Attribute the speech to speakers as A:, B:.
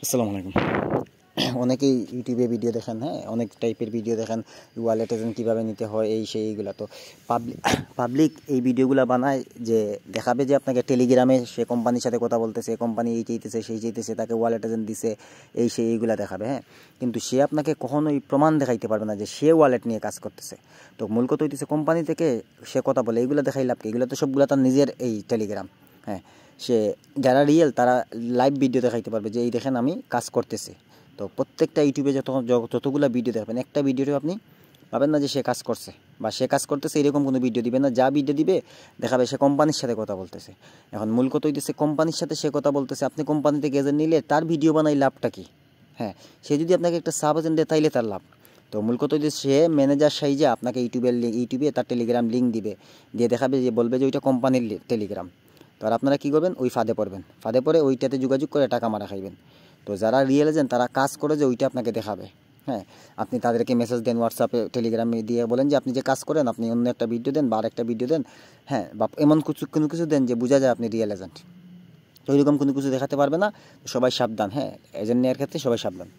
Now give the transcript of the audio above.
A: আসসালামু আলাইকুম। অনেকেই ইউটিউবে ভিডিও দেখেন, হ্যাঁ, অনেক টাইপের ভিডিও দেখেন, ওয়ালেট এজেন্ট কীভাবে নিতে হয় এই সেই এইগুলো। তো পাবলিক এই ভিডিওগুলো বানায় যে দেখাবে যে আপনাকে টেলিগ্রামে সে কোম্পানির সাথে কথা বলতেছে, কোম্পানি এই চাইতেছে সেই চাইতেছে, তাকে ওয়ালেট এজেন্ট দিছে এই সেই এইগুলো দেখাবে, হ্যাঁ, কিন্তু সে আপনাকে কখনোই প্রমাণ দেখাইতে পারবে না যে সে ওয়ালেট নিয়ে কাজ করতেছে। তো মূল কথা হইতেছে কোম্পানি থেকে সে কথা বলে এইগুলো দেখাই লাভ কি? এগুলো তো সবগুলো তার নিজের এই টেলিগ্রাম, হ্যাঁ। সে যারা রিয়েল তারা লাইভ ভিডিও দেখাইতে পারবে যে এই দেখেন আমি কাজ করতেছি। তো প্রত্যেকটা ইউটিউবে যতগুলো ভিডিও দেখবেন, একটা ভিডিওতে আপনি পাবেন না যে সে কাজ করছে বা সে কাজ করতেছে এরকম কোনো ভিডিও দিবে না। যা ভিডিও দিবে দেখাবে সে কোম্পানির সাথে কথা বলতেছে। এখন মূল কথা হইতেছে কোম্পানির সাথে সে কথা বলতেছে, আপনি কোম্পানি থেকে এজেন্ট নিলে তার ভিডিও বানাই লাভটা কি? হ্যাঁ, সে যদি আপনাকে একটা সাব এজেন্ট দেয় তাইলে তার লাভ। তো মূল কথা হইতেছে সে ম্যানেজার সাইজে আপনাকে ইউটিউবে তার টেলিগ্রাম লিঙ্ক দিবে, দিয়ে দেখাবে যে বলবে যে ওইটা কোম্পানির টেলিগ্রাম। তো আর আপনারা কী করবেন? ওই ফাঁদে পড়বেন, ফাঁদে পড়ে ওইটাতে যোগাযোগ করে টাকা মারা খাইবেন। তো যারা রিয়েল এজেন্ট তারা কাজ করে যে ওইটা আপনাকে দেখাবে, হ্যাঁ। আপনি তাদেরকে মেসেজ দেন হোয়াটসঅ্যাপে, টেলিগ্রামে দিয়ে বলেন যে আপনি যে কাজ করেন আপনি অন্য একটা ভিডিও দেন বা আরেকটা ভিডিও দেন, হ্যাঁ, বা এমন কোনো কিছু দেন যে বোঝা যায় আপনি রিয়েল এজেন্ট। তো ওইরকম কোনো কিছু দেখাতে পারবে না। সবাই সাবধান, হ্যাঁ, এজেন্ট নেওয়ার ক্ষেত্রে সবাই সাবধান।